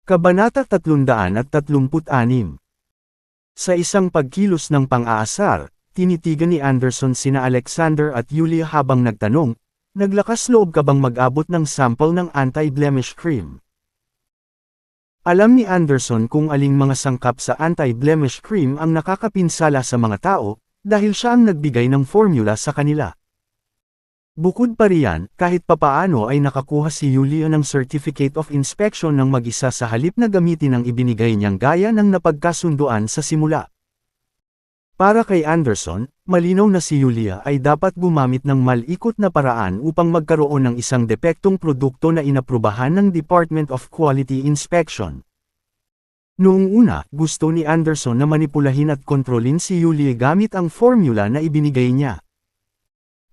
Kabanata 336. Sa isang pagkilos ng pang-aasar, tinitigan ni Anderson sina Alexander at Yulia habang nagtanong, "Naglakas loob ka bang mag-abot ng sample ng anti-blemish cream?" Alam ni Anderson kung aling mga sangkap sa anti-blemish cream ang nakakapinsala sa mga tao, dahil siya ang nagbigay ng formula sa kanila. Bukod pa riyan, kahit papaano ay nakakuha si Yulia ng Certificate of Inspection ng mag-isa sa halip na gamitin ang ibinigay niyang gaya ng napagkasunduan sa simula. Para kay Anderson, malinaw na si Yulia ay dapat gumamit ng malikot na paraan upang magkaroon ng isang depektong produkto na inaprubahan ng Department of Quality Inspection. Noong una, gusto ni Anderson na manipulahin at kontrolin si Yulia gamit ang formula na ibinigay niya.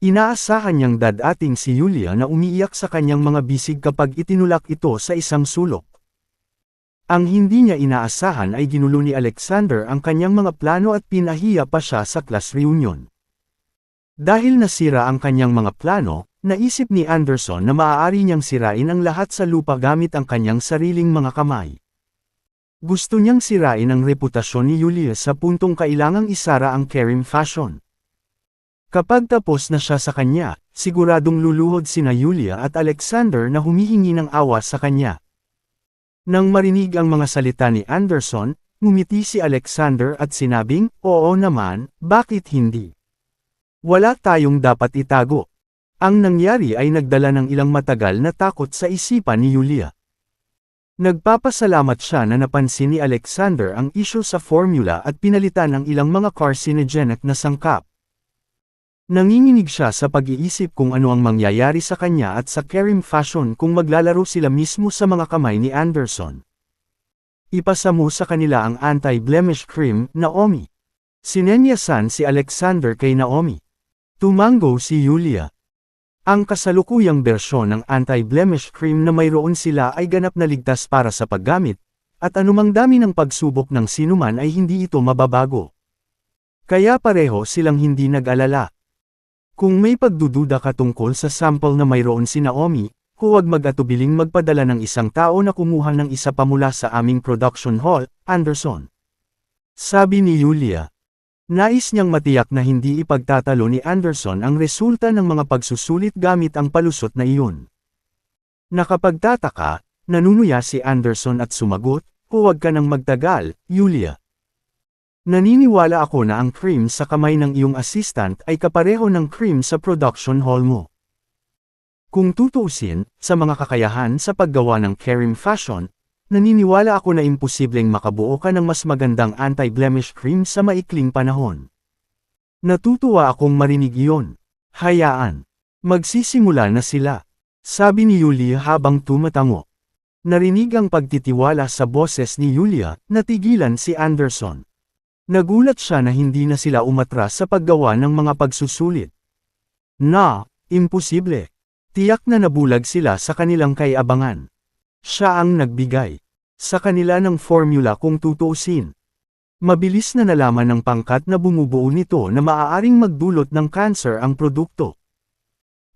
Inaasahan niyang dadating si Yulia na umiiyak sa kanyang mga bisig kapag itinulak ito sa isang sulok. Ang hindi niya inaasahan ay ginulo ni Alexander ang kanyang mga plano at pinahiya pa siya sa class reunion. Dahil nasira ang kanyang mga plano, naisip ni Anderson na maaari niyang sirain ang lahat sa lupa gamit ang kanyang sariling mga kamay. Gusto niyang sirain ang reputasyon ni Yulia sa puntong kailangang isara ang Kerim Fashion. Kapag tapos na siya sa kanya, siguradong luluhod sina Yulia at Alexander na humihingi ng awa sa kanya. Nang marinig ang mga salita ni Anderson, ngumiti si Alexander at sinabing, "Oo naman, bakit hindi? Wala tayong dapat itago." Ang nangyari ay nagdala ng ilang matagal na takot sa isipan ni Yulia. Nagpapasalamat siya na napansin ni Alexander ang isyu sa formula at pinalitan ang ilang mga carcinogenic na sangkap. Nanginginig siya sa pag-iisip kung ano ang mangyayari sa kanya at sa Kerim Fashion kung maglalaro sila mismo sa mga kamay ni Anderson. Ipasa mo sa kanila ang anti-blemish cream, Naomi. Sinenyasan si Alexander kay Naomi. Tumango si Yulia. Ang kasalukuyang bersyon ng anti-blemish cream na mayroon sila ay ganap na ligtas para sa paggamit, at anumang dami ng pagsubok ng sinuman ay hindi ito mababago. Kaya pareho silang hindi nag-alala. Kung may pagdududa ka tungkol sa sample na mayroon si Naomi, huwag mag-atubiling magpadala ng isang tao na kumuha ng isa pa mula sa aming production hall, Anderson. Sabi ni Yulia. Nais niyang matiyak na hindi ipagtatalo ni Anderson ang resulta ng mga pagsusulit gamit ang palusot na iyon. Nakapagtataka, nanunuya si Anderson at sumagot, "Huwag ka nang magtagal, Yulia. Naniniwala ako na ang cream sa kamay ng iyong assistant ay kapareho ng cream sa production hall mo. Kung tutuusin, sa mga kakayahan sa paggawa ng Kerim Fashion, naniniwala ako na imposibleng makabuo ka ng mas magandang anti-blemish cream sa maikling panahon." Natutuwa akong marinig iyon. Hayaan. Magsisimula na sila. Sabi ni Yulia habang tumatango. Narinig ang pagtitiwala sa boses ni Yulia, natigilan si Anderson. Nagulat siya na hindi na sila umatras sa paggawa ng mga pagsusulit. Imposible. Tiyak na nabulag sila sa kanilang kaiabangan. Siya ang nagbigay sa kanila ng formula kung tutuusin. Mabilis na nalaman ng pangkat na bumubuo nito na maaaring magdulot ng cancer ang produkto.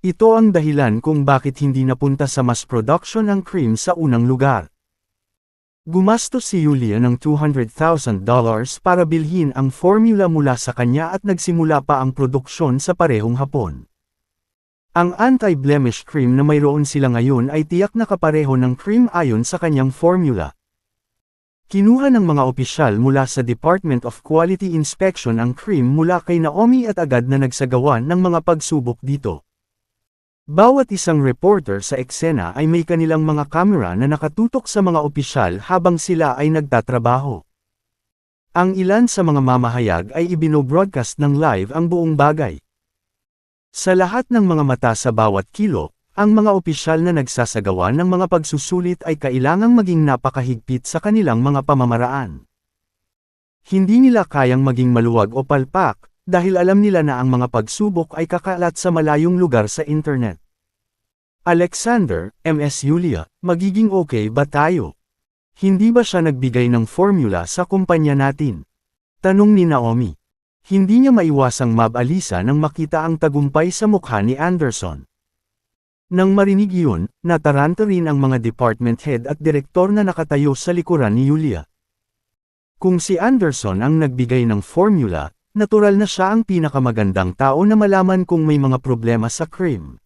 Ito ang dahilan kung bakit hindi napunta sa mass production ang cream sa unang lugar. Gumastos si Yulia ng $200,000 para bilhin ang formula mula sa kanya at nagsimula pa ang produksyon sa parehong hapon. Ang anti-blemish cream na mayroon sila ngayon ay tiyak na kapareho ng cream ayon sa kanyang formula. Kinuha ng mga opisyal mula sa Department of Quality Inspection ang cream mula kay Naomi at agad na nagsagawa ng mga pagsubok dito. Bawat isang reporter sa eksena ay may kanilang mga kamera na nakatutok sa mga opisyal habang sila ay nagtatrabaho. Ang ilan sa mga mamahayag ay ibinobroadcast ng live ang buong bagay. Sa lahat ng mga mata sa bawat kilo, ang mga opisyal na nagsasagawa ng mga pagsusulit ay kailangang maging napakahigpit sa kanilang mga pamamaraan. Hindi nila kayang maging maluwag o palpak, dahil alam nila na ang mga pagsubok ay kakalat sa malayong lugar sa internet. Alexander, Ms. Yulia, magiging okay ba tayo? Hindi ba siya nagbigay ng formula sa kumpanya natin? Tanong ni Naomi. Hindi niya maiwasang mabalisa nang makita ang tagumpay sa mukha ni Anderson. Nang marinig iyon, nataranta rin ang mga department head at direktor na nakatayo sa likuran ni Yulia. Kung si Anderson ang nagbigay ng formula, natural na siya ang pinakamagandang tao na malaman kung may mga problema sa cream.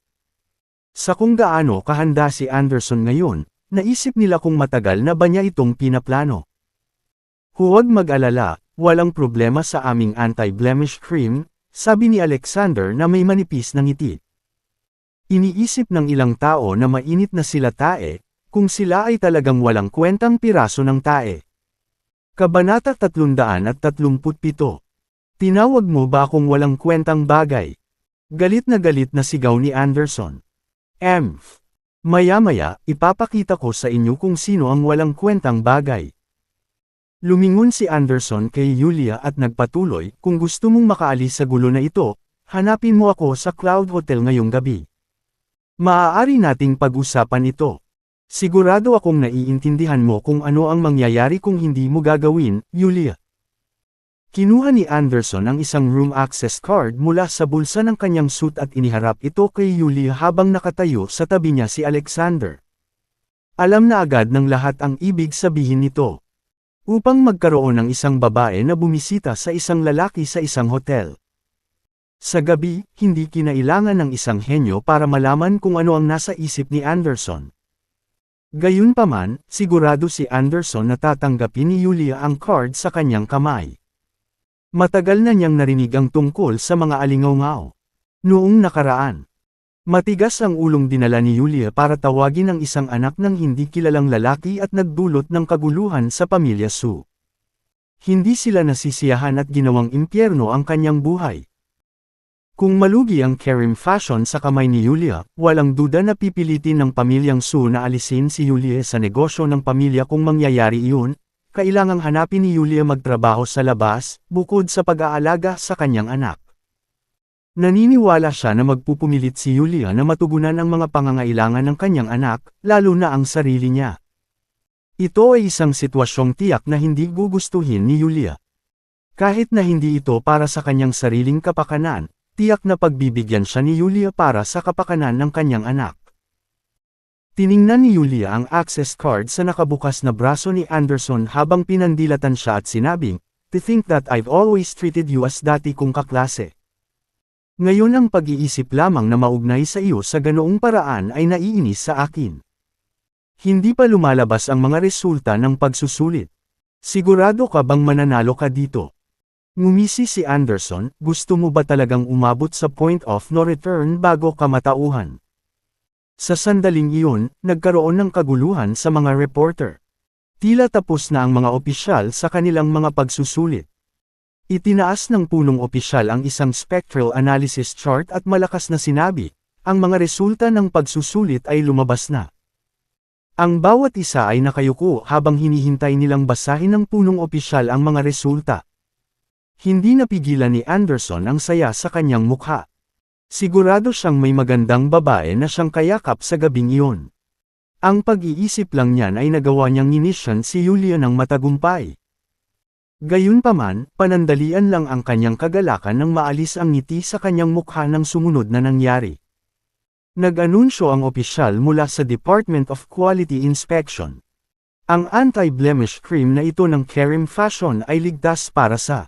Sa kung gaano kahanda si Anderson ngayon, naisip nila kung matagal na ba niya itong pinaplano. Huwag mag-alala, walang problema sa aming anti-blemish cream, sabi ni Alexander na may manipis na ngiti. Iniisip ng ilang tao na mainit na sila tae, kung sila ay talagang walang kwentang piraso ng tae. Kabanata 337. Tinawag mo ba akong walang kwentang bagay? Galit na sigaw ni Anderson. Maya-maya, ipapakita ko sa inyo kung sino ang walang kwentang bagay. Lumingon si Anderson kay Yulia at nagpatuloy, kung gusto mong makaalis sa gulo na ito, hanapin mo ako sa Cloud Hotel ngayong gabi. Maaari nating pag-usapan ito. Sigurado akong naiintindihan mo kung ano ang mangyayari kung hindi mo gagawin, Yulia. Kinuha ni Anderson ang isang room access card mula sa bulsa ng kanyang suit at iniharap ito kay Yulia habang nakatayo sa tabi niya si Alexander. Alam na agad ng lahat ang ibig sabihin nito. Upang magkaroon ng isang babae na bumisita sa isang lalaki sa isang hotel. Sa gabi, hindi kinailangan ng isang henyo para malaman kung ano ang nasa isip ni Anderson. Gayunpaman, sigurado si Anderson na tatanggapin ni Yulia ang card sa kanyang kamay. Matagal na niyang narinig ang tungkol sa mga alingaw-ngaw. Noong nakaraan, matigas ang ulong dinala ni Yulia para tawagin ang isang anak ng hindi kilalang lalaki at nagdulot ng kaguluhan sa pamilya Su. Hindi sila nasisiyahan at ginawang impyerno ang kanyang buhay. Kung malugi ang Kerim Fashion sa kamay ni Yulia, walang duda na pipilitin ng pamilyang Su na alisin si Yulia sa negosyo ng pamilya kung mangyayari iyon, kailangang hanapin ni Yulia magtrabaho sa labas, bukod sa pag-aalaga sa kanyang anak. Naniniwala siya na magpupumilit si Yulia na matugunan ang mga pangangailangan ng kanyang anak, lalo na ang sarili niya. Ito ay isang sitwasyong tiyak na hindi gugustuhin ni Yulia. Kahit na hindi ito para sa kanyang sariling kapakanan, tiyak na pagbibigyan siya ni Yulia para sa kapakanan ng kanyang anak. Tiningnan ni Yulia ang access card sa nakabukas na braso ni Anderson habang pinandilatan siya at sinabing, "To think that I've always treated you as dati kong kaklase. Ngayon ang pag-iisip lamang na maugnay sa iyo sa ganoong paraan ay naiinis sa akin." Hindi pa lumalabas ang mga resulta ng pagsusulit. Sigurado ka bang mananalo ka dito? Ngumisi si Anderson, gusto mo ba talagang umabot sa point of no return bago ka matauhan? Sa sandaling iyon, nagkaroon ng kaguluhan sa mga reporter. Tila tapos na ang mga opisyal sa kanilang mga pagsusulit. Itinaas ng punong opisyal ang isang spectral analysis chart at malakas na sinabi, ang mga resulta ng pagsusulit ay lumabas na. Ang bawat isa ay nakayuko habang hinihintay nilang basahin ng punong opisyal ang mga resulta. Hindi napigilan ni Anderson ang saya sa kanyang mukha. Sigurado siyang may magandang babae na siyang kayakap sa gabing iyon. Ang pag-iisip lang niyan ay nagawa niyang inisyon si Yulia ng matagumpay. Gayunpaman, panandalian lang ang kanyang kagalakan nang maalis ang ngiti sa kanyang mukha ng sumunod na nangyari. Nag-anunsyo ang opisyal mula sa Department of Quality Inspection. Ang anti-blemish cream na ito ng Kerim Fashion ay ligtas para sa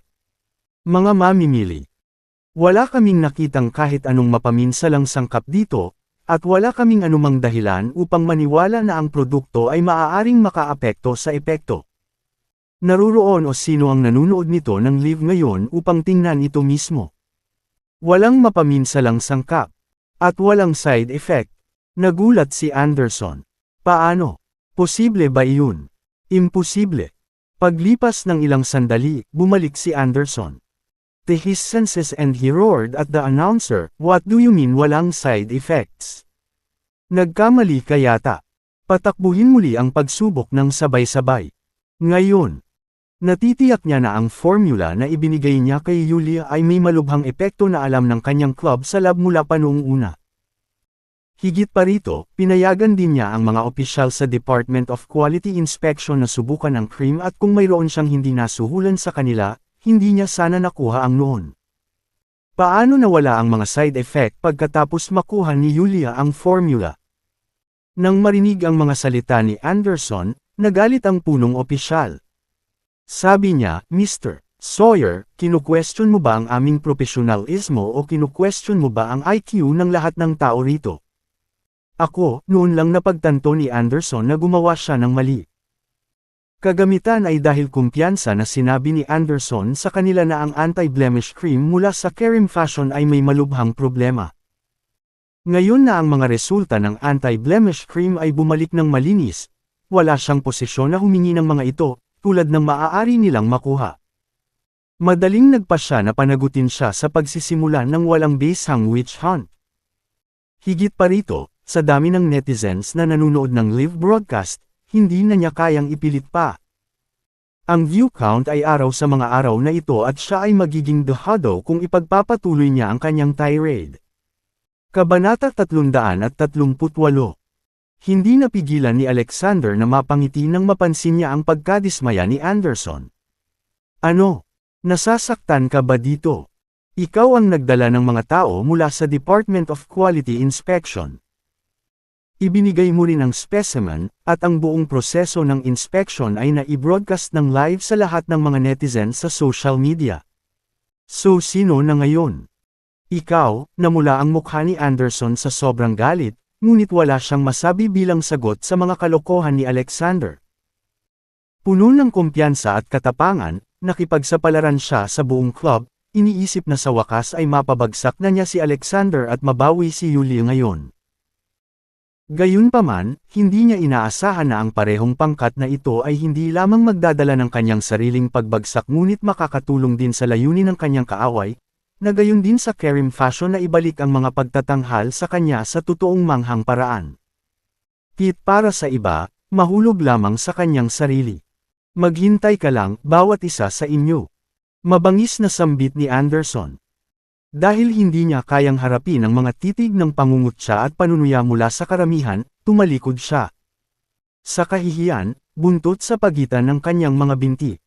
mga mamimili. Wala kaming nakitang kahit anong mapaminsalang sangkap dito, at wala kaming anumang dahilan upang maniwala na ang produkto ay maaaring makaapekto sa epekto. Naruroon o sino ang nanunood nito ng live ngayon upang tingnan ito mismo. Walang mapaminsalang sangkap. At walang side effect. Nagulat si Anderson. Paano? Posible ba iyon? Imposible. Paglipas ng ilang sandali, bumalik si Anderson. To his senses and he roared at the announcer, "What do you mean walang side effects? Nagkamali ka yata. Patakbuhin muli ang pagsubok ng sabay-sabay." Ngayon, natitiyak niya na ang formula na ibinigay niya kay Yulia ay may malubhang epekto na alam ng kanyang club sa lab mula pa noong una. Higit pa rito, pinayagan din niya ang mga opisyal sa Department of Quality Inspection na subukan ang cream at kung mayroon siyang hindi nasuhulan sa kanila, hindi niya sana nakuha ang noon. Paano nawala ang mga side effect pagkatapos makuha ni Yulia ang formula? Nang marinig ang mga salita ni Anderson, nagalit ang punong opisyal. Sabi niya, Mr. Sawyer, kinu-question mo ba ang aming profesionalismo o kinu-question mo ba ang IQ ng lahat ng tao rito? Ako, noon lang napagtanto ni Anderson na gumawa siya ng mali. Kagamitan ay dahil kumpiyansa na sinabi ni Anderson sa kanila na ang anti-blemish cream mula sa Kerim Fashion ay may malubhang problema. Ngayon na ang mga resulta ng anti-blemish cream ay bumalik ng malinis, wala siyang posisyon na humingi ng mga ito, tulad ng maaari nilang makuha. Madaling nagpa siya na panagutin siya sa pagsisimula ng walang basehang witch hunt. Higit pa rito, sa dami ng netizens na nanonood ng live broadcast, hindi na niya kayang ipilit pa. Ang view count ay araw sa mga araw na ito at siya ay magiging dehado kung ipagpapatuloy niya ang kanyang tirade. Kabanata 338. Hindi napigilan ni Alexander na mapangiti nang mapansin niya ang pagkadismaya ni Anderson. Ano? Nasasaktan ka ba dito? Ikaw ang nagdala ng mga tao mula sa Department of Quality Inspection. Ibinigay mo rin ang specimen, at ang buong proseso ng inspection ay na-i-broadcast ng live sa lahat ng mga netizens sa social media. So sino na ngayon? Ikaw, namula ang mukha ni Anderson sa sobrang galit, ngunit wala siyang masabi bilang sagot sa mga kalokohan ni Alexander. Puno ng kumpiyansa at katapangan, nakipagsapalaran siya sa buong club, iniisip na sa wakas ay mapabagsak na niya si Alexander at mabawi si Yulia ngayon. Gayunpaman, hindi niya inaasahan na ang parehong pangkat na ito ay hindi lamang magdadala ng kanyang sariling pagbagsak ngunit makakatulong din sa layunin ng kanyang kaaway, na gayon din sa Kerim Fashion na ibalik ang mga pagtatanghal sa kanya sa totoong manghang paraan. Tit para sa iba, mahulog lamang sa kanyang sarili. Maghintay ka lang, bawat isa sa inyo. Mabangis na sambit ni Anderson. Dahil hindi niya kayang harapin ang mga titig ng pangungutya at panunuya mula sa karamihan, tumalikod siya. Sa kahihiyan, buntot sa pagitan ng kanyang mga binti.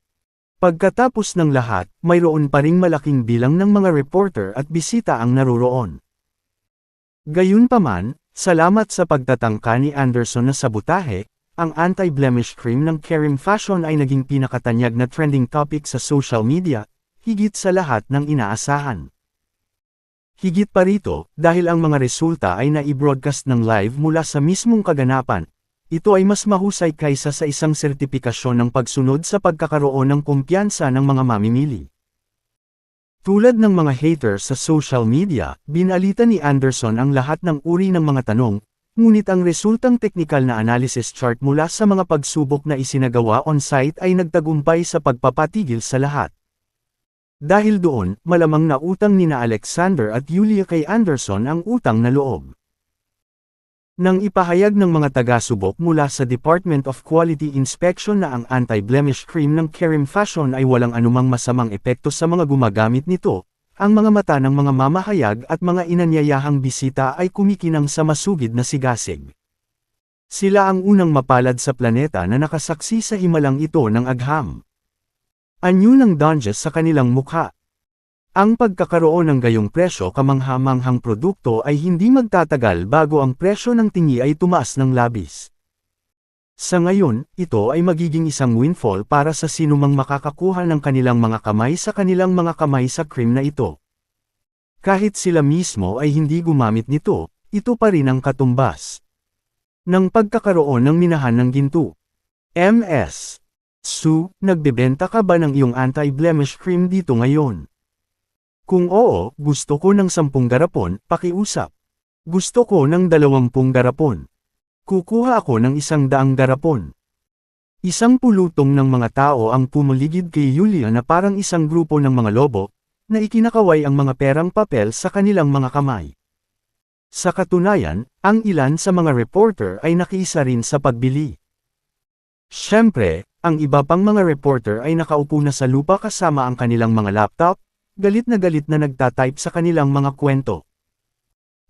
Pagkatapos ng lahat, mayroon pa ring malaking bilang ng mga reporter at bisita ang naroroon. Gayunpaman, salamat sa pagtatangka ni Anderson na sabotahe, ang anti-blemish cream ng Kerim Fashion ay naging pinakatanyag na trending topic sa social media, higit sa lahat ng inaasahan. Higit pa rito, dahil ang mga resulta ay na-i-broadcast ng live mula sa mismong kaganapan, ito ay mas mahusay kaysa sa isang sertipikasyon ng pagsunod sa pagkakaroon ng kumpiyansa ng mga mamimili. Tulad ng mga haters sa social media, binalita ni Anderson ang lahat ng uri ng mga tanong, ngunit ang resultang teknikal na analysis chart mula sa mga pagsubok na isinagawa on-site ay nagtagumpay sa pagpapatigil sa lahat. Dahil doon, malamang na utang nina Alexander at Yulia kay Anderson ang utang na loob. Nang ipahayag ng mga taga-subok mula sa Department of Quality Inspection na ang anti-blemish cream ng Kerim Fashion ay walang anumang masamang epekto sa mga gumagamit nito, ang mga mata ng mga mamahayag at mga inanyayahang bisita ay kumikinang sa masugid na sigasig. Sila ang unang mapalad sa planeta na nakasaksi sa himalang ito ng agham. Anyo ng dungeons sa kanilang mukha. Ang pagkakaroon ng gayong presyo kamangha-manghang produkto ay hindi magtatagal bago ang presyo ng tingi ay tumaas ng labis. Sa ngayon, ito ay magiging isang windfall para sa sinumang makakakuha ng kanilang mga kamay sa cream na ito. Kahit sila mismo ay hindi gumamit nito, ito pa rin ang katumbas ng pagkakaroon ng minahan ng ginto. Ms. Sue, nagbebenta ka ba ng iyong anti-blemish cream dito ngayon? Kung oo, gusto ko ng 10 garapon, pakiusap. Gusto ko ng 20 garapon. Kukuha ako ng 100 garapon. Isang pulutong ng mga tao ang pumuligid kay Yulia na parang isang grupo ng mga lobo, na ikinakaway ang mga perang papel sa kanilang mga kamay. Sa katunayan, ang ilan sa mga reporter ay nakiisa rin sa pagbili. Siyempre, ang iba pang mga reporter ay nakaupo na sa lupa kasama ang kanilang mga laptop, galit na nagtatype sa kanilang mga kwento.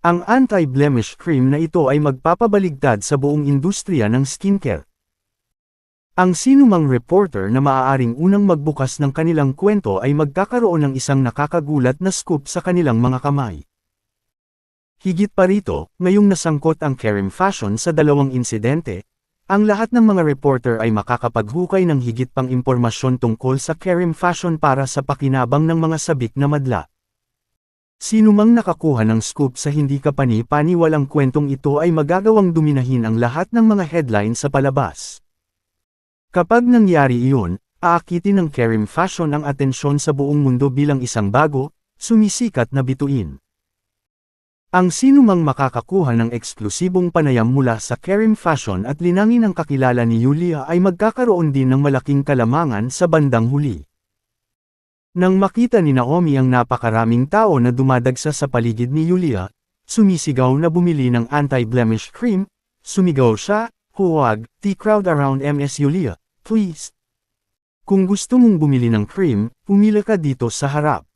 Ang anti-blemish cream na ito ay magpapabaligtad sa buong industriya ng skincare. Ang sinumang reporter na maaaring unang magbukas ng kanilang kwento ay magkakaroon ng isang nakakagulat na scoop sa kanilang mga kamay. Higit pa rito, ngayong nasangkot ang Kerim Fashion sa dalawang insidente, ang lahat ng mga reporter ay makakapaghukay ng higit pang impormasyon tungkol sa Kerim Fashion para sa pakinabang ng mga sabik na madla. Sinumang nakakuha ng scoop sa hindi kapani-paniwalang kwentong ito ay magagawang duminahin ang lahat ng mga headline sa palabas. Kapag nangyari iyon, aakitin ng Kerim Fashion ang atensyon sa buong mundo bilang isang bago, sumisikat na bituin. Ang sinumang makakakuha ng eksklusibong panayam mula sa Kerim Fashion at linangin ang kakilala ni Yulia ay magkakaroon din ng malaking kalamangan sa bandang huli. Nang makita ni Naomi ang napakaraming tao na dumadagsa sa paligid ni Yulia, sumisigaw na bumili ng anti-blemish cream, sumigaw siya, "Huwag, the crowd around Ms. Yulia, please. Kung gusto mong bumili ng cream, pumila ka dito sa harap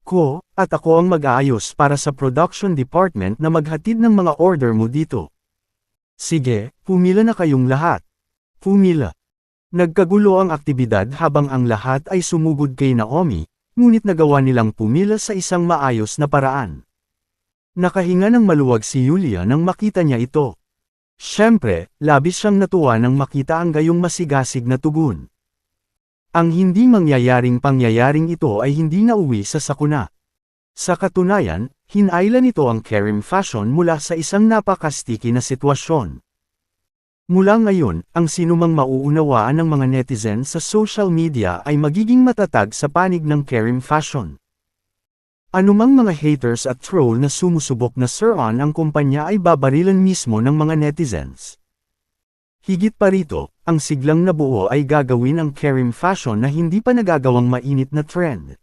ko, at ako ang mag-aayos para sa production department na maghatid ng mga order mo dito. Sige, pumila na kayong lahat. Pumila." Nagkagulo ang aktibidad habang ang lahat ay sumugod kay Naomi, ngunit nagawa nilang pumila sa isang maayos na paraan. Nakahinga ng maluwag si Yulia nang makita niya ito. Siyempre, labis siyang natuwa nang makita ang gayong masigasig na tugon. Ang hindi mangyayaring pangyayaring ito ay hindi nauwi sa sakuna. Sa katunayan, hinailan nito ang Kerim Fashion mula sa isang napakastiki na sitwasyon. Mula ngayon, ang sinumang mauunawaan ng mga netizen sa social media ay magiging matatag sa panig ng Kerim Fashion. Anumang mga haters at troll na sumusubok na siraan ang kumpanya ay babarilan mismo ng mga netizens. Higit pa rito, ang siglang nabuo ay gagawin ang Kerim Fashion na hindi pa nagagawang mainit na trend.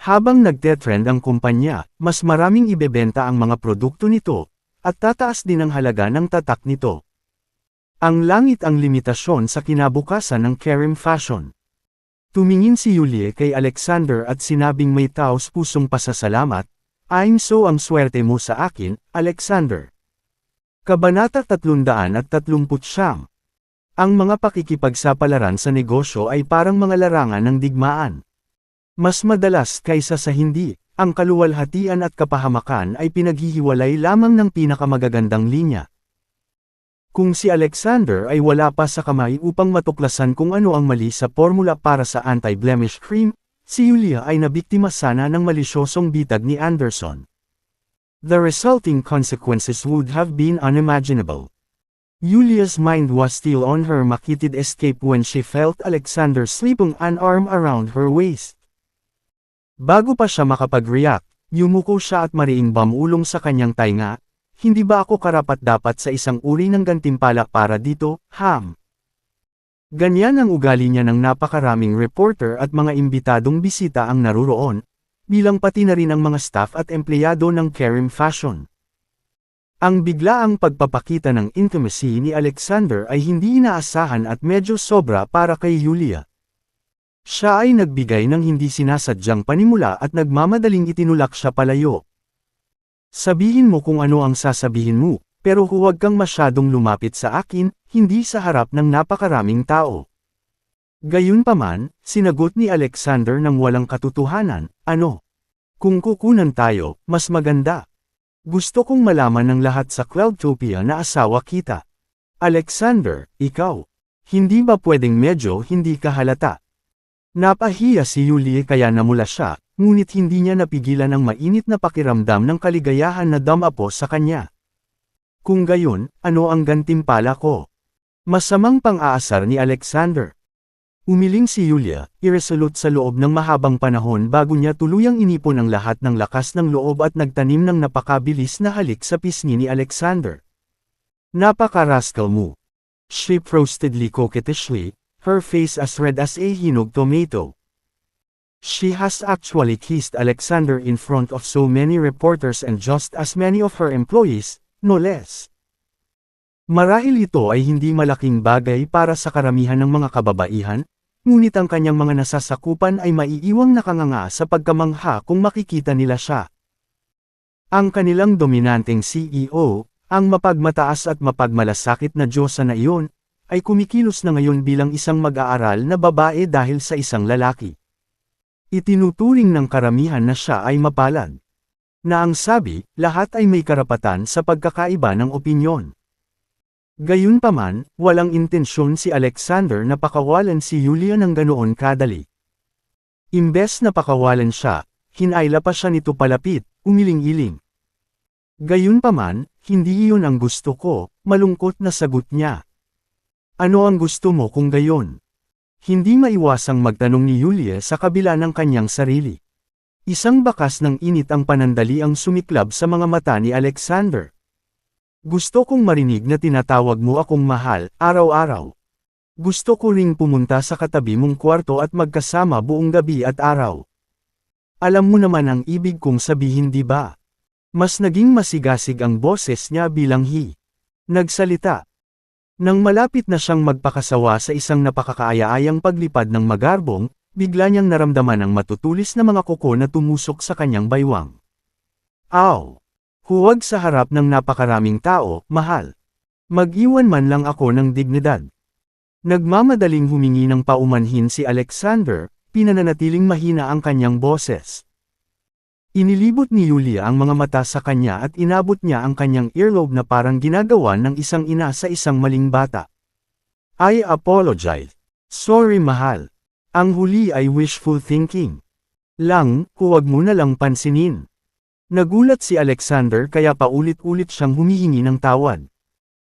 Habang nagte-trend ang kumpanya, mas maraming ibebenta ang mga produkto nito, at tataas din ang halaga ng tatak nito. Ang langit ang limitasyon sa kinabukasan ng Kerim Fashion. Tumingin si Yulia kay Alexander at sinabing may taos-pusong pasasalamat, "I'm so ang swerte mo sa akin, Alexander." Kabanata 339. Ang mga pakikipagsapalaran sa negosyo ay parang mga larangan ng digmaan. Mas madalas kaysa sa hindi, ang kaluwalhatian at kapahamakan ay pinaghihiwalay lamang ng pinakamagagandang linya. Kung si Alexander ay wala pa sa kamay upang matuklasan kung ano ang mali sa formula para sa anti-blemish cream, si Yulia ay nabiktima sana ng malisyosong bitag ni Anderson. The resulting consequences would have been unimaginable. Yulia's mind was still on her makitid escape when she felt Alexander slipping an arm around her waist. Bago pa siya makapag-react, yumuko siya at mariing bamulong sa kanyang tainga. "Hindi ba ako karapat-dapat sa isang uri ng gantimpala para dito, Ham?" Ganyan ang ugali niya ng napakaraming reporter at mga imbitadong bisita ang naruroon, bilang pati na rin ang mga staff at empleyado ng Kerim Fashion. Ang biglaang pagpapakita ng intimacy ni Alexander ay hindi inaasahan at medyo sobra para kay Yulia. Siya ay nagbigay ng hindi sinasadyang panimula at nagmamadaling itinulak siya palayo. "Sabihin mo kung ano ang sasabihin mo, pero huwag kang masyadong lumapit sa akin, hindi sa harap ng napakaraming tao." Gayunpaman, sinagot ni Alexander ng walang katotohanan, "Ano? Kung kukunan tayo, mas maganda. Gusto kong malaman ng lahat sa Cloudtopia na asawa kita." "Alexander, ikaw. Hindi ba pwedeng medyo hindi ka halata?" Napahiya si Yulia kaya namula siya, ngunit hindi niya napigilan ang mainit na pakiramdam ng kaligayahan na damapo sa kanya. "Kung gayon, ano ang gantimpala ko?" Masamang pang-aasar ni Alexander. Umiling si Yulia, irresolute sa loob ng mahabang panahon bago niya tuluyang inipon ang lahat ng lakas ng loob at nagtanim ng napakabilis na halik sa pisngi ni Alexander. "Napaka-rascal mo." She prostedly coquettishly, her face as red as a hinog tomato. She has actually kissed Alexander in front of so many reporters and just as many of her employees, no less. Marahil ito ay hindi malaking bagay para sa karamihan ng mga kababaihan, ngunit ang kanyang mga nasasakupan ay maiiwang nakanganga sa pagkamangha kung makikita nila siya. Ang kanilang dominanteng CEO, ang mapagmataas at mapagmalasakit na diyosa na iyon, ay kumikilos na ngayon bilang isang mag-aaral na babae dahil sa isang lalaki. Itinuturing ng karamihan na siya ay mapalad. Na ang sabi, lahat ay may karapatan sa pagkakaiba ng opinyon. Gayunpaman, walang intensyon si Alexander na pakawalan si Yulia ng ganoon kadali. Imbes na pakawalan siya, hinayla pa siya nito palapit, umiling-iling. Gayunpaman, hindi iyon ang gusto ko, malungkot na sagot niya. Ano ang gusto mo kung gayon? Hindi maiwasang magtanong ni Yulia sa kabila ng kanyang sarili. Isang bakas ng init ang panandali ang sumiklab sa mga mata ni Alexander. Gusto kong marinig na tinatawag mo akong mahal, araw-araw. Gusto ko ring pumunta sa katabi mong kwarto at magkasama buong gabi at araw. Alam mo naman ang ibig kong sabihin, di ba? Mas naging masigasig ang boses niya bilang nagsalita. Nang malapit na siyang magpakasawa sa isang napakakaaya-ayang paglipad ng magarbong, bigla niyang naramdaman ang matutulis na mga kuko na tumusok sa kanyang baywang. Aw! Huwag sa harap ng napakaraming tao, mahal. Mag-iwan man lang ako ng dignidad. Nagmamadaling humingi ng paumanhin si Alexander, pinananatiling mahina ang kanyang boses. Inilibot ni Yulia ang mga mata sa kanya at inabot niya ang kanyang earlobe na parang ginagawa ng isang ina sa isang maling bata. I apologize. Sorry mahal. Ang huli ay wishful thinking. Huwag mo na lang pansinin. Nagulat si Alexander kaya paulit-ulit siyang humihingi ng tawad.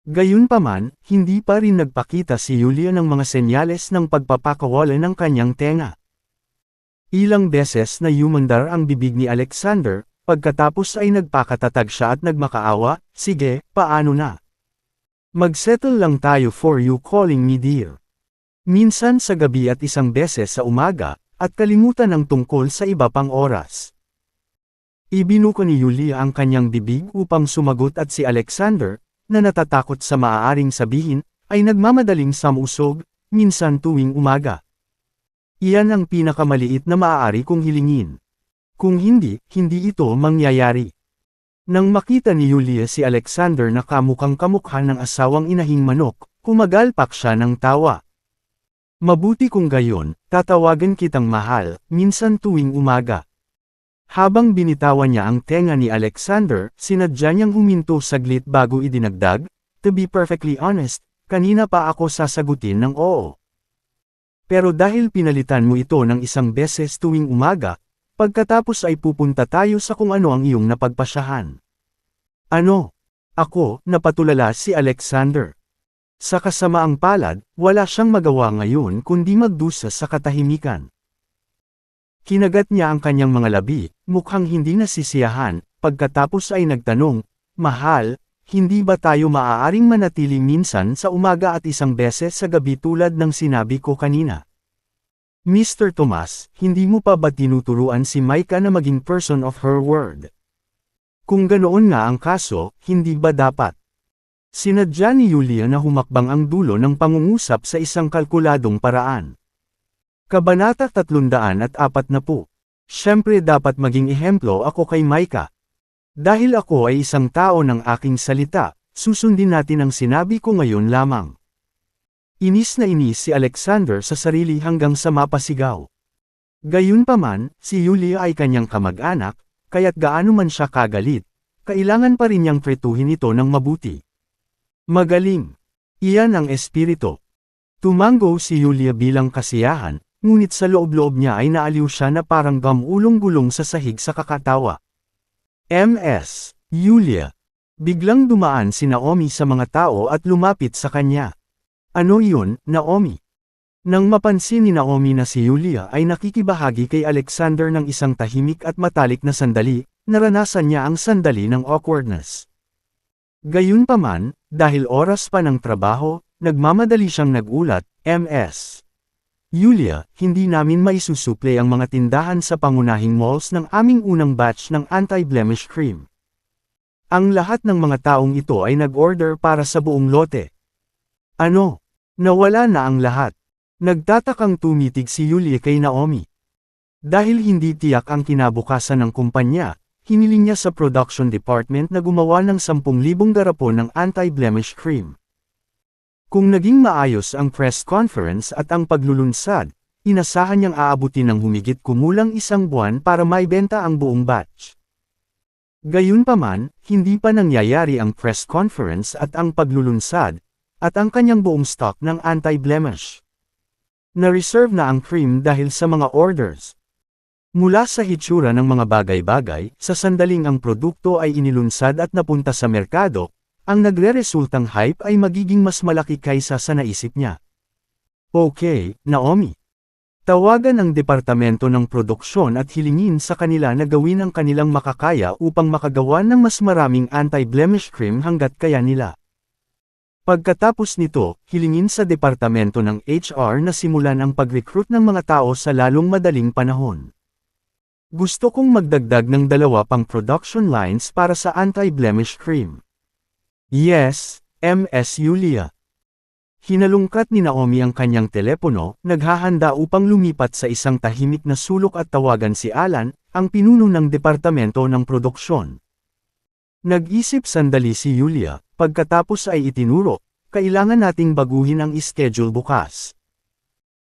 Gayunpaman, hindi pa rin nagpakita si Yulia ng mga senyales ng pagpapakawala ng kanyang tenga. Ilang beses na yumandar ang bibig ni Alexander, pagkatapos ay nagpakatatag siya at nagmakaawa, sige, paano na? Magsettle lang tayo for you calling me dear. Minsan sa gabi at isang beses sa umaga, at kalimutan ang tungkol sa iba pang oras. Ibinuko ni Yulia ang kanyang bibig upang sumagot at si Alexander, na natatakot sa maaaring sabihin, ay nagmamadaling samusog, minsan tuwing umaga. Iyan ang pinakamaliit na maaari kong hilingin. Kung hindi, hindi ito mangyayari. Nang makita ni Yulia si Alexander na kamukhang kamukha ng asawang inahing manok, kumagalpak siya ng tawa. Mabuti kung gayon, tatawagan kitang mahal, minsan tuwing umaga. Habang binitawan niya ang tenga ni Alexander, sinadya niyang huminto saglit bago idinagdag, to be perfectly honest, kanina pa ako sasagutin ng oo. Pero dahil pinalitan mo ito ng isang beses tuwing umaga, pagkatapos ay pupunta tayo sa kung ano ang iyong napagpasyahan. Ano? Ako, napatulala si Alexander. Sa kasamaang palad, wala siyang magawa ngayon kundi magdusa sa katahimikan. Kinagat niya ang kanyang mga labi, mukhang hindi nasisiyahan, pagkatapos ay nagtanong, mahal, hindi ba tayo maaaring manatili minsan sa umaga at isang beses sa gabi tulad ng sinabi ko kanina? Mr. Tomas, hindi mo pa ba tinuturuan si Micah na maging person of her word? Kung ganoon nga ang kaso, hindi ba dapat? Sinadya ni Yulia na humakbang ang dulo ng pangungusap sa isang kalkuladong paraan. Kabanata 340. Siyempre dapat maging ehemplo ako kay Micah. Dahil ako ay isang tao ng aking salita, susundin natin ang sinabi ko ngayon lamang. Inis na inis si Alexander sa sarili hanggang sa mapasigaw. Gayunpaman, si Yulia ay kanyang kamag-anak, kaya't gaano man siya kagalit, kailangan pa rin niyang tretuhin ito ng mabuti. Magaling. Iyan ang espiritu. Tumango si Yulia bilang kasiyahan, ngunit sa loob-loob niya ay naaliw siya na parang gamulong-gulong sa sahig sa kakatawa. Ms. Yulia. Biglang dumaan si Naomi sa mga tao at lumapit sa kanya. Ano iyon, Naomi? Nang mapansin ni Naomi na si Yulia ay nakikibahagi kay Alexander ng isang tahimik at matalik na sandali, naranasan niya ang sandali ng awkwardness. Gayunpaman, dahil oras pa ng trabaho, nagmamadali siyang nagulat, Ms. Yulia, hindi namin maisusuple ang mga tindahan sa pangunahing malls ng aming unang batch ng anti-blemish cream. Ang lahat ng mga taong ito ay nag-order para sa buong lote. Ano? Nawala na ang lahat. Nagtatakang tumitig si Yulia kay Naomi. Dahil hindi tiyak ang kinabukasan ng kumpanya, hiniling niya sa production department na gumawa ng 10,000 garapon ng anti-blemish cream. Kung naging maayos ang press conference at ang paglulunsad, inasahan niyang aabutin ng humigit kumulang 1 buwan para maibenta ang buong batch. Gayunpaman, hindi pa nangyayari ang press conference at ang paglulunsad, at ang kanyang buong stock ng anti-blemish. Na-reserve na ang cream dahil sa mga orders. Mula sa hitsura ng mga bagay-bagay, sa sandaling ang produkto ay inilunsad at napunta sa merkado, ang nagre-resultang hype ay magiging mas malaki kaysa sa naisip niya. Okay, Naomi. Tawagan ang departamento ng produksyon at hilingin sa kanila na gawin ang kanilang makakaya upang makagawa ng mas maraming anti-blemish cream hanggat kaya nila. Pagkatapos nito, hilingin sa departamento ng HR na simulan ang pag-recruit ng mga tao sa lalong madaling panahon. Gusto kong magdagdag ng 2 pang production lines para sa anti-blemish cream. Yes, Ms. Yulia. Hinalungkat ni Naomi ang kanyang telepono, naghahanda upang lumipat sa isang tahimik na sulok at tawagan si Alan, ang pinuno ng departamento ng produksyon. Nag-isip sandali si Yulia, pagkatapos ay itinuro, kailangan nating baguhin ang schedule bukas.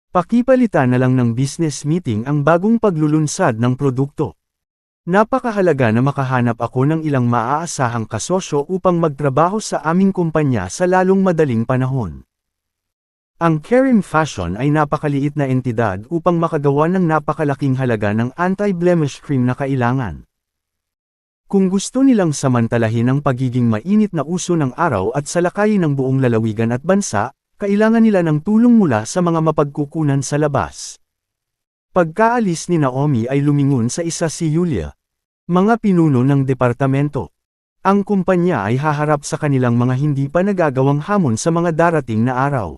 Pakipalitan na lang ng business meeting ang bagong paglulunsad ng produkto. Napakahalaga na makahanap ako ng ilang maaasahang kasosyo upang magtrabaho sa aming kumpanya sa lalong madaling panahon. Ang Kerim Fashion ay napakaliit na entidad upang makagawa ng napakalaking halaga ng anti-blemish cream na kailangan. Kung gusto nilang samantalahin ang pagiging mainit na uso ng araw at salakayin ng buong lalawigan at bansa, kailangan nila ng tulong mula sa mga mapagkukunan sa labas. Pagkaalis ni Naomi ay lumingon sa isa si Yulia. Mga pinuno ng departamento. Ang kumpanya ay haharap sa kanilang mga hindi pa nagagawang hamon sa mga darating na araw.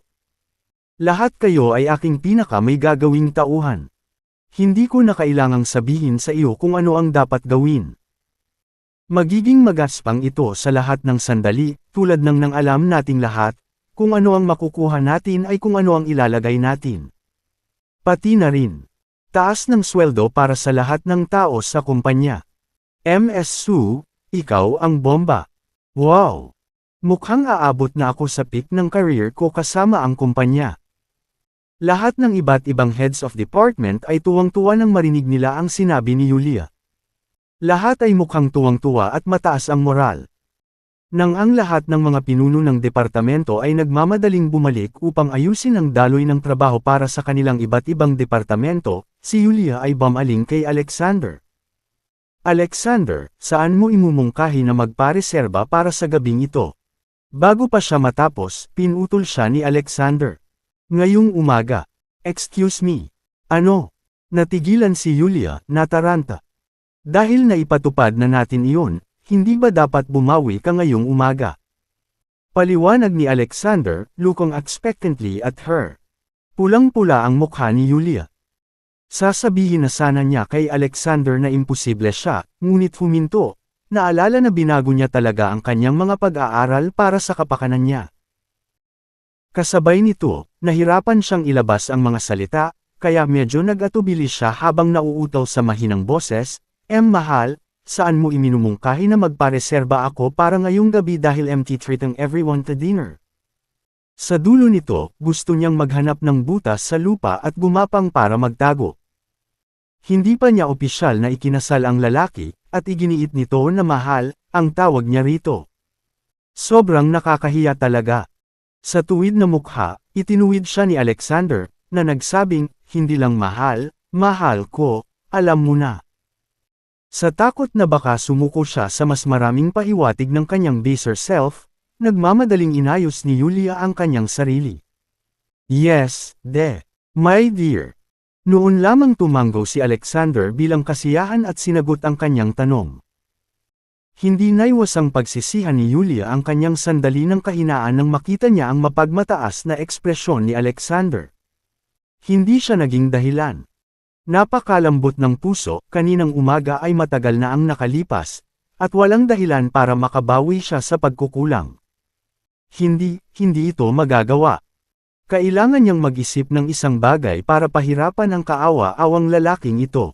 Lahat kayo ay aking pinaka may gagawing tauhan. Hindi ko na kailangang sabihin sa iyo kung ano ang dapat gawin. Magiging magaspang ito sa lahat ng sandali, tulad ng nang alam nating lahat, kung ano ang makukuha natin ay kung ano ang ilalagay natin. Pati na rin. Taas ng sweldo para sa lahat ng tao sa kumpanya. Ms. Su, ikaw ang bomba. Wow! Mukhang aabot na ako sa peak ng career ko kasama ang kumpanya. Lahat ng iba't ibang heads of department ay tuwang-tuwa nang marinig nila ang sinabi ni Yulia. Lahat ay mukhang tuwang-tuwa at mataas ang moral. Nang ang lahat ng mga pinuno ng departamento ay nagmamadaling bumalik upang ayusin ang daloy ng trabaho para sa kanilang iba't ibang departamento, si Yulia ay bumaling kay Alexander. Alexander, saan mo imumungkahi na magpareserba para sa gabing ito? Bago pa siya matapos, pinutol siya ni Alexander. Ngayong umaga. Excuse me. Ano? Natigilan si Yulia, nataranta. Dahil naipatupad na natin iyon, hindi ba dapat bumawi ka ngayong umaga? Paliwanag ni Alexander, looking expectantly at her. Pulang-pula ang mukha ni Yulia. Sasabihin na sana niya kay Alexander na imposible siya, ngunit huminto. Naalala na binago niya talaga ang kanyang mga pag-aaral para sa kapakanan niya. Kasabay nito, nahirapan siyang ilabas ang mga salita, kaya medyo nag-atubili siya habang nauutaw sa mahinang boses, Mahal, saan mo iminumungkahi na magpareserba ako para ngayong gabi dahil empty treating everyone to dinner? Sa dulo nito, gusto niyang maghanap ng butas sa lupa at gumapang para magtago. Hindi pa niya opisyal na ikinasal ang lalaki, at iginiit nito na mahal, ang tawag niya rito. Sobrang nakakahiya talaga. Sa tuwid na mukha, itinuwid siya ni Alexander, na nagsabing, hindi lang mahal, mahal ko, alam mo na. Sa takot na baka sumuko siya sa mas maraming pahiwatig ng kanyang baser self, nagmamadaling inayos ni Yulia ang kanyang sarili. Yes, my dear. Noon lamang tumanggo si Alexander bilang kasiyahan at sinagot ang kanyang tanong. Hindi naiwasang pagsisihan ni Yulia ang kanyang sandali ng kahinaan nang makita niya ang mapagmataas na ekspresyon ni Alexander. Hindi siya naging dahilan. Napakalambot ng puso, kaninang umaga ay matagal na ang nakalipas, at walang dahilan para makabawi siya sa pagkukulang. Hindi ito magagawa. Kailangan niyang mag-isip ng isang bagay para pahirapan ang kaawa-awang lalaking ito.